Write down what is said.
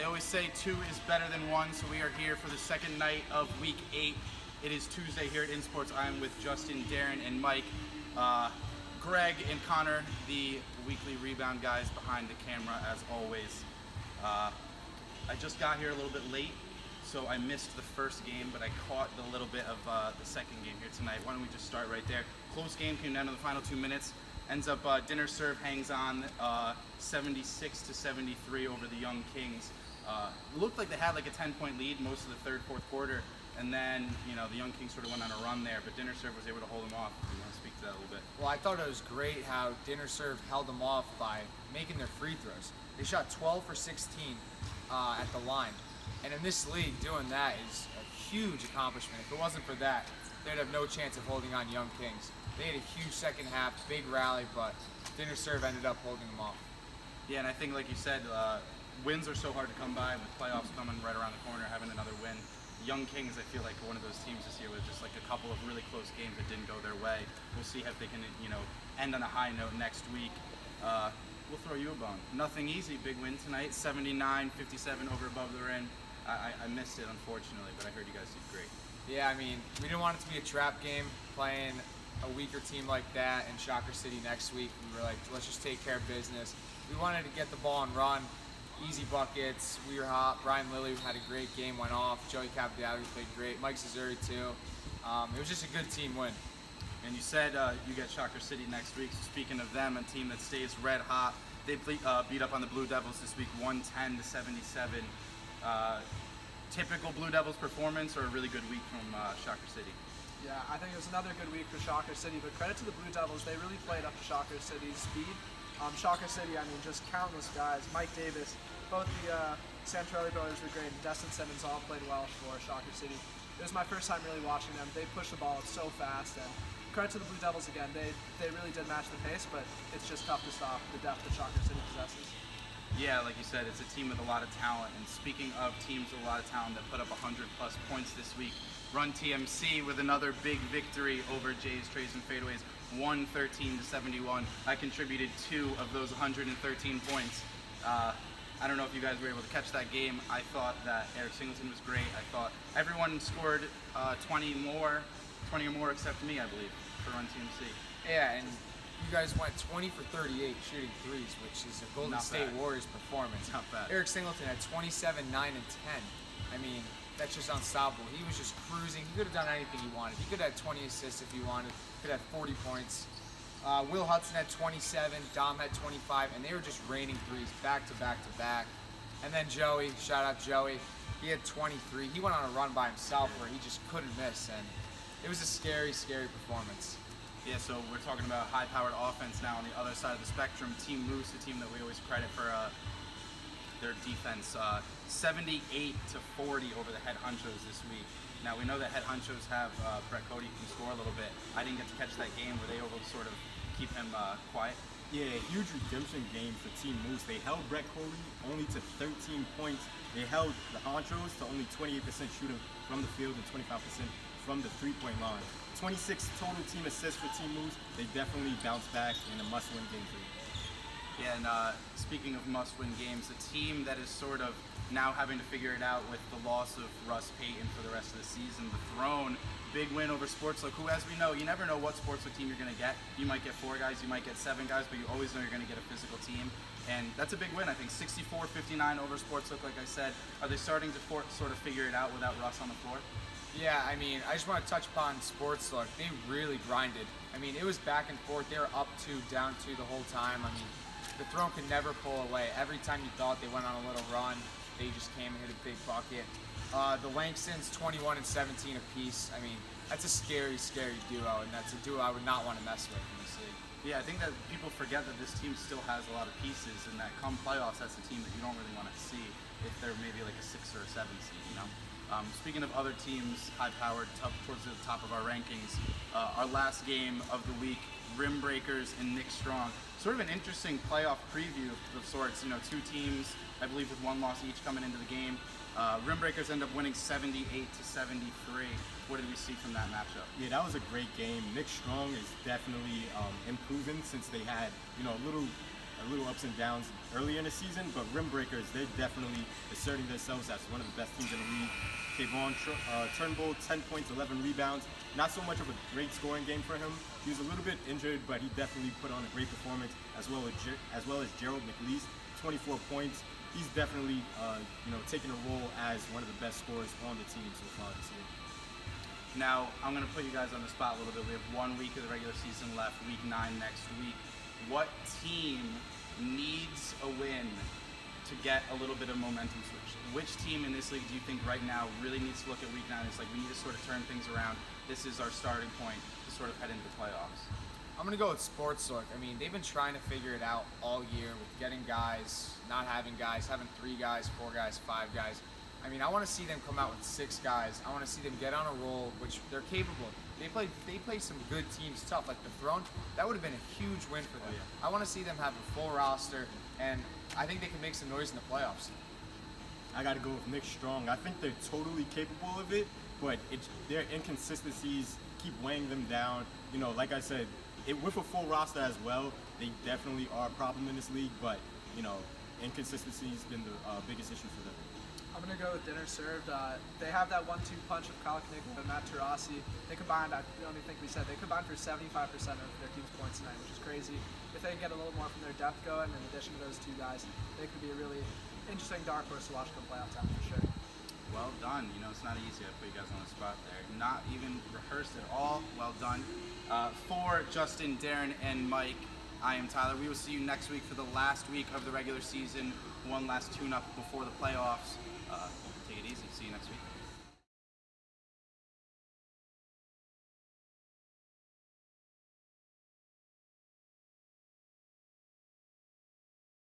They always say 2 is better than 1, so we are here for the second night of Week 8. It is Tuesday here at InSports. I'm with Justin, Darren, and Mike. Greg and Connor, the weekly rebound guys behind the camera, as always. I just got here a little bit late, so I missed the first game, but I caught a little bit of the second game here tonight. Why don't we just start right there? Close game, came down to the final 2 minutes. Ends up dinner serve hangs on 76-73 over the Young Kings. Looked like they had like a 10-point lead most of the third, fourth quarter, and then the Young Kings sort of went on a run there, but dinner serve was able to hold them off. You want to speak to that a little bit? Well, I thought it was great how dinner serve held them off by making their free throws. They shot 12 for 16 at the line, and in this league, doing that is a huge accomplishment. If it wasn't for that, they'd have no chance of holding on Young Kings. They had a huge second half, big rally, but dinner serve ended up holding them off. Yeah, and I think, like you said, wins are so hard to come by with playoffs coming right around the corner, having another win. Young Kings, I feel like, one of those teams this year with just like a couple of really close games that didn't go their way. We'll see if they can, end on a high note next week. We'll throw you a bone. Nothing easy, big win tonight, 79-57 over above the rim. I missed it, unfortunately, but I heard you guys did great. Yeah, I mean, we didn't want it to be a trap game playing a weaker team like that in Shocker City next week. We were like, let's just take care of business. We wanted to get the ball and run, easy buckets. We were hot. Brian Lilly had a great game, went off. Joey Capobianco played great. Mike Cesuri too. It was just a good team win. And you said you get Shocker City next week. So speaking of them, a team that stays red hot, they beat up on the Blue Devils this week, 110-77. Typical Blue Devils performance or a really good week from Shocker City? Yeah, I think it was another good week for Shocker City, but credit to the Blue Devils. They really played up to Shocker City's speed. Shocker City, I mean, just countless guys. Mike Davis, both the Santorelli brothers were great, and Destin Simmons all played well for Shocker City. It was my first time really watching them. They pushed the ball so fast, and credit to the Blue Devils again. They really did match the pace, but it's just tough to stop the depth that Shocker City possesses. Yeah, like you said, it's a team with a lot of talent. And speaking of teams with a lot of talent that put up 100+ points this week, Run TMC with another big victory over Jays, Trays, and Fadeaways, 113-71. I contributed 2 of those 113 points. I don't know if you guys were able to catch that game. I thought that Eric Singleton was great. I thought everyone scored 20 or more except me, I believe, for Run TMC. Yeah, and you guys went 20 for 38 shooting threes, which is a Golden State Warriors performance. Not bad. Eric Singleton had 27, 9, and 10. I mean, that's just unstoppable. He was just cruising. He could have done anything he wanted. He could have had 20 assists if he wanted. Could have 40 points. Will Hudson had 27. Dom had 25, and they were just raining threes back to back to back. And then Joey, shout out Joey, he had 23. He went on a run by himself where he just couldn't miss, and it was a scary, scary performance. Yeah, so we're talking about high-powered offense now on the other side of the spectrum. Team Moose, a team that we always credit for their defense, 78-40 over the Head Honchos this week. Now we know that Head Honchos have Brett Cody can score a little bit. I didn't get to catch that game. Were they able to sort of keep him quiet? Yeah, huge redemption game for Team Moose. They held Brett Cody only to 13 points. They held the Honchos to only 28% shooting from the field and 25% from the three-point line. 26 total team assists for Team Moose. They definitely bounced back in a must-win game for them. Yeah, and speaking of must-win games, a team that is sort of now having to figure it out with the loss of Russ Payton for the rest of the season, the Throne, big win over Sportslook, who, as we know, you never know what Sportslook team you're going to get. You might get 4 guys, you might get 7 guys, but you always know you're going to get a physical team. And that's a big win, I think, 64-59 over Sportslook, like I said. Are they starting to sort of figure it out without Russ on the floor? Yeah, I mean, I just want to touch upon Sportslook. They really grinded. I mean, it was back and forth. They were up 2, down 2 the whole time. I mean, the Throne could never pull away. Every time you thought they went on a little run, they just came and hit a big bucket. The Langstons, 21 and 17 apiece. I mean, that's a scary, scary duo, and that's a duo I would not want to mess with in this league. Yeah, I think that people forget that this team still has a lot of pieces, and that come playoffs, that's a team that you don't really want to see if they're maybe like a 6 or a 7 seed, Speaking of other teams, high-powered, towards the top of our rankings, our last game of the week, Rim Breakers and Nick Strong. Sort of an interesting playoff preview of sorts. 2 teams, I believe, with 1 loss each coming into the game. Rim Breakers end up winning 78-73. What did we see from that matchup? Yeah, that was a great game. Nick Strong is definitely improving since they had, a little a little ups and downs earlier in the season, but rim breakers, they're definitely asserting themselves as one of the best teams in the league. Kayvon Turnbull, 10 points, 11 rebounds. Not so much of a great scoring game for him. He was a little bit injured, but he definitely put on a great performance, as well as Gerald McLeese, 24 points. He's definitely taking a role as one of the best scorers on the team so far this year. Now, I'm going to put you guys on the spot a little bit. We have 1 week of the regular season left, week 9 next week. What team needs a win to get a little bit of momentum switch? Which team in this league do you think right now really needs to look at week 9? It's like we need to sort of turn things around. This is our starting point to sort of head into the playoffs. I'm going to go with Sportsook. I mean, they've been trying to figure it out all year with getting guys, not having guys, having 3 guys, 4 guys, 5 guys. I mean, I want to see them come out with 6 guys. I want to see them get on a roll, which they're capable of. They play some good teams tough, like the Throne. That would have been a huge win for them. Oh, yeah. I want to see them have a full roster, and I think they can make some noise in the playoffs. I got to go with Nick Strong. I think they're totally capable of it, but their inconsistencies keep weighing them down. Like I said, with a full roster as well, they definitely are a problem in this league, but, inconsistency has been the biggest issue for them. I'm going to go with Dinner Served. They have that 1-2 punch of Kyle Knickman and Matt Tarasi. They combined, I don't even think we said, they combined for 75% of their team's points tonight, which is crazy. If they can get a little more from their depth going, in addition to those 2 guys, they could be a really interesting dark horse to watch come playoff time for sure. Well done. It's not easy to put you guys on the spot there. Not even rehearsed at all. Well done. For Justin, Darren, and Mike, I am Tyler. We will see you next week for the last week of the regular season. One last tune-up before the playoffs. Take it easy. See you next week.